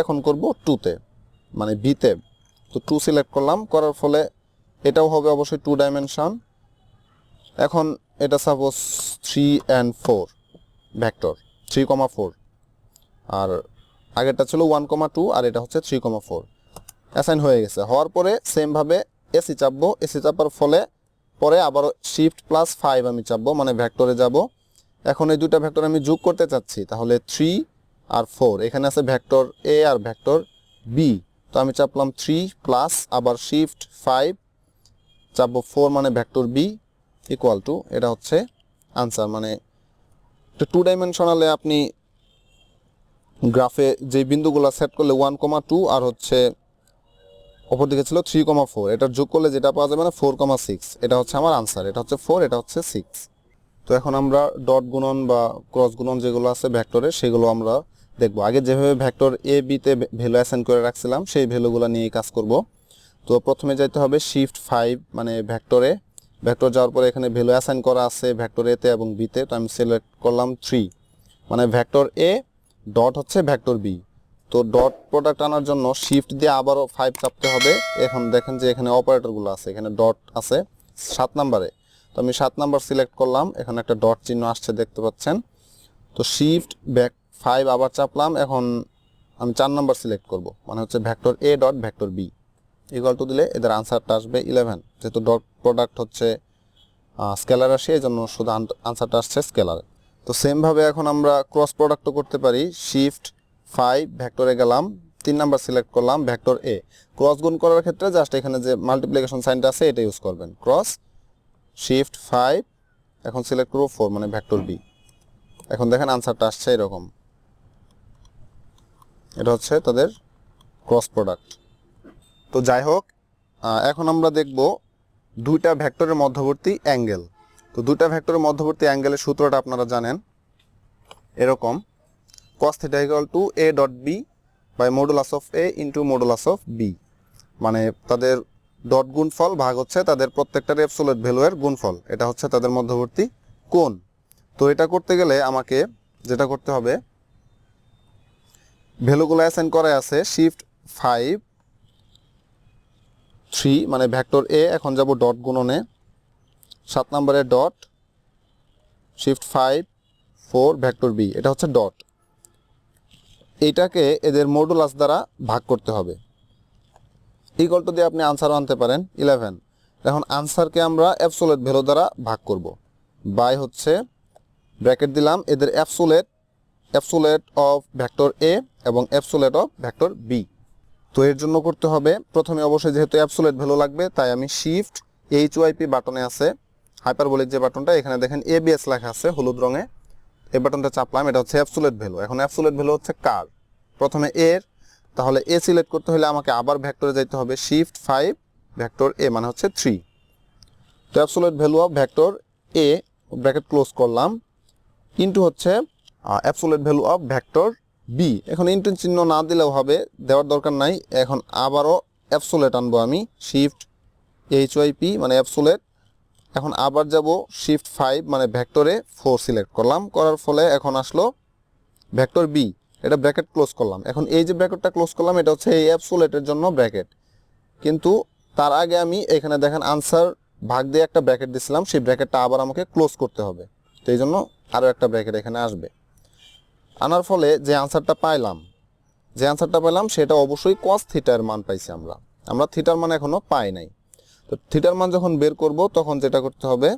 এখন করব 2 তে মানে বি তে। তো 2 সিলেক্ট করলাম, করার ফলে এটাও হবে অবশ্যই 2 ডাইমেনশন। এখন এটা সাপোজ 3 and 4 ভেক্টর, 3,4, আর আগেরটা ছিল 1,2 আর এটা হচ্ছে 3,4। অ্যাসাইন হয়ে গেছে। হওয়ার পরে সেম ভাবে এসি চাপবো, এসি চাপার ফলে পরে আবার শিফট প্লাস 5 আমি চাপবো, মানে ভেক্টরে যাব। এখন এই দুইটা ভেক্টর আমি যোগ করতে চাচ্ছি, তাহলে 3 আর 4, এখানে আছে ভেক্টর এ আর ভেক্টর বি। তো আমি চাপলাম 3 প্লাস আবার শিফট 5 চাপবো 4, মানে ভেক্টর বি ইকুয়াল টু, এটা হচ্ছে আনসার। মানে 2 ডাইমেনশনালে আপনি গ্রাফে যে বিন্দুগুলো সেট করলে 1,2 আর হচ্ছে অপর দিকে ছিল 3,4, এটার যোগ করলে যেটা পাওয়া যাবে, মানে 4,6, এটা হচ্ছে আমার আনসার। এটা হচ্ছে 4, এটা হচ্ছে 6। তো এখন আমরা ডট গুণন বা ক্রস গুণন যেগুলো আছে ভেক্টরে, সেগুলো আমরা দেখবো। আগে যেভাবে ভেক্টর এ বিতে ভ্যালু অ্যাসাইন করে রাখছিলাম সেই ভ্যালুগুলো নিয়েই কাজ করব। তো প্রথমে যাইতে হবে শিফট 5, মানে ভেক্টরে। ভেক্টর যাওয়ার পরে এখানে ভ্যালু অ্যাসাইন করা আছে ভেক্টর এ তে এবং বি তে। তো আমি সিলেক্ট করলাম 3, মানে ভেক্টর এ ডট হচ্ছে ভেক্টর বি। তো ডট প্রোডাক্ট আনার জন্য শিফট দিয়ে আবারও 5 চাপতে হবে। এখন দেখেন যে এখানে অপারেটরগুলো আছে, এখানে ডট আছে 7 নম্বরে। তো আমি 7 নাম্বার সিলেক্ট করলাম, এখানে একটা ডট চিহ্ন আসছে দেখতে পাচ্ছেন। তো শিফট ব্যাক 5 আবার চাপলাম। এখন আমি 4 নাম্বার সিলেক্ট করব, মানে হচ্ছে vector A dot vector B equal to দিলে এদের আনসারটা আসবে 11। যেহেতু ডট প্রোডাক্ট হচ্ছে স্কেলার আসে, এই জন্য শুধু আনসারটা আসছে স্কেলার। তো সেমভাবে এখন আমরা ক্রস প্রোডাক্টও করতে পারি। শিফট 5 ভেক্টরে গেলাম, 3 নাম্বার সিলেক্ট করলাম ভেক্টর এ। ক্রস গুণ করার ক্ষেত্রে জাস্ট এখানে যে মাল্টিপ্লিকেশন সাইনটা আছে এটা ইউজ করবেন, ক্রস শিফট 5, এখন সিলেক্ট করব 4, মানে ভেক্টর বি। এখন দেখেন আনসারটা আসছে এরকম। এটা হচ্ছে তাদের ক্রস প্রোডাক্ট। তো যাই হোক, এখন আমরা দেখব দুইটা ভেক্টরের মধ্যবর্তী অ্যাঙ্গেল। তো দুইটা ভেক্টরের মধ্যবর্তী অ্যাঙ্গেলের সূত্রটা আপনারা জানেন এরকম, cos θ = a dot B by modulus of a into modulus of B. মানে তাদের ডট গুণফল ভাগ হচ্ছে তাদের প্রত্যেকটার অ্যাবসোলিউট ভ্যালুয়ের গুণফল, এটা হচ্ছে তাদের মধ্যবর্তী কোণ। তো এটা করতে গেলে আমাকে যেটা করতে হবে, ভ্যালুগুলো অ্যাসাইন করা আছে শিফট 5 3, মানে ভেক্টর এ। এখন যাব ডট গুণনে, 7 নম্বরে ডট, শিফট 5 4 ভেক্টর বি, এটা হচ্ছে ডট। এইটাকে এদের মডুলাস দ্বারা ভাগ করতে হবে। ইকুয়াল টু দিয়ে আপনি আনসারও আনতে পারেন 11। এখন আনসারকে আমরা অ্যাবসোলিউট ভ্যালু দ্বারা ভাগ করব, বাই হচ্ছে ব্র্যাকেট দিলাম এদের অ্যাবসোলিউট অফ ভেক্টর এ এবং অ্যাবসোলিউট অফ ভেক্টর বি। তো এর জন্য করতে হবে প্রথমে অবশ্যই যেহেতু অ্যাবসোলিউট ভ্যালু লাগবে, তাই আমি শিফট HYP বাটনে আছে হাইপারবোলিক যে বাটনটা, এখানে দেখেন ABS লেখা আছে হলুদ রঙে, এই বাটনটা চাপলাম। এটা হচ্ছে অ্যাবসোলিউট ভ্যালু। এখন অ্যাবসোলিউট ভ্যালু হচ্ছে কার, প্রথমে এর, তাহলে এ সিলেক্ট করতে হলে আমাকে আবার ভেক্টরে যাইতে হবে শিফট 5 ভেক্টর এ, মানে হচ্ছে 3। তো absolute value of vector A bracket close করলাম, ইনটু হচ্ছে absolute value of vector B. এখন ইনটু চিহ্ন না দিলেও হবে, দেওয়ার দরকার নাই। এখন আবারও অ্যাবসোলিউট আনবো আমি, শিফট HYP মানে অ্যাবসোলিউট। এখন আবার যাব শিফট 5, মানে ভেক্টরে 4 সিলেক্ট করলাম, করার ফলে এখন আসলো ভেক্টর বি, এটা ব্র্যাকেট ক্লোজ করলাম। এখন এই যে ব্র্যাকেটটা ক্লোজ করলাম এটা হচ্ছে এই অ্যাবসোলিউটের জন্য ব্র্যাকেট, কিন্তু তার আগে আমি এখানে দেখেন আনসার ভাগ দিয়ে একটা ব্র্যাকেট দিছিলাম, সেই ব্র্যাকেটটা আবার আমাকে ক্লোজ করতে হবে। তো এই জন্য আরও একটা ব্র্যাকেট এখানে আসবে। আনার ফলে যে আনসারটা পাইলাম সেটা অবশ্যই cos থিটার মান পাইছি আমরা থিটার মান এখনো পাই নাই। তো থিটার মান যখন বের করব তখন যেটা করতে হবে,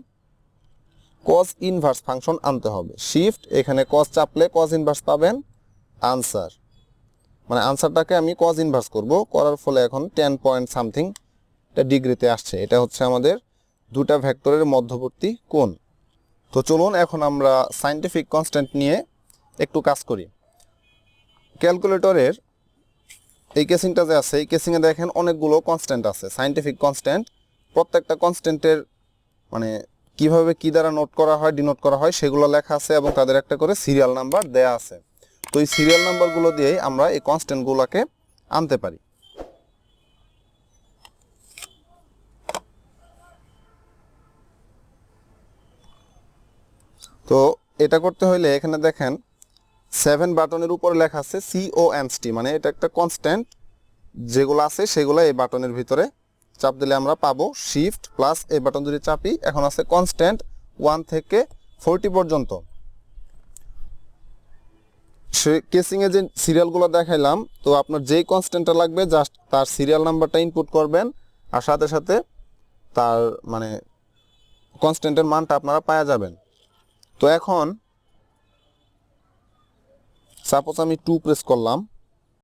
cos ইনভার্স ফাংশন আনতে হবে। শিফট এখানে cos চাপলে cos ইনভার্স পাবেন আনসার, মানে আনসারটাকে আমি cos ইনভার্স করব, করার ফলে এখন 10 পয়েন্ট সামথিং এটা ডিগ্রিতে আসছে। এটা হচ্ছে আমাদের দুটা ভেক্টরের মধ্যবর্তী কোণ। তো চলুন এখন আমরা সায়েন্টিফিক কনস্ট্যান্ট নিয়ে একটু কাজ করি। ক্যালকুলেটরের এই কেসিংটা যে আছে, এই কেসিংয়ে দেখেন অনেকগুলো কনস্ট্যান্ট আছে, সায়েন্টিফিক কনস্ট্যান্ট। প্রত্যেকটা কনস্ট্যান্টের মানে কিভাবে কি দ্বারা নোট করা হয়, ডিনোট করা হয় সেগুলো লেখা আছে এবং তাদের একটা করে সিরিয়াল নাম্বার দেয়া আছে। তো এই সিরিয়াল নাম্বারগুলো দিয়েই আমরা এই কনস্ট্যান্টগুলোকে আনতে পারি। তো এটা করতে হইলে এখানে দেখেন 7 বাটনের উপরে লেখা আছে CONST, মানে এটা একটা কনস্ট্যান্ট, যেগুলো আছে সেগুলো এই বাটনের ভিতরে চাপ দিলে আমরা পাবো। শিফট প্লাস এই বাটন যদি চাপি, এখন আছে কনস্ট্যান্ট 1 থেকে 40 পর্যন্ত। সে কেসিংয়ে যে সিরিয়ালগুলো দেখাইলাম, তো আপনার যেই কনস্ট্যান্টটা লাগবে জাস্ট তার সিরিয়াল নাম্বারটা ইনপুট করবেন, আর সাথে সাথে তার মানে কনস্ট্যান্টের মানটা আপনারা পাওয়া যাবেন। তো এখন সাপোজ আমি 2 প্রেস করলাম,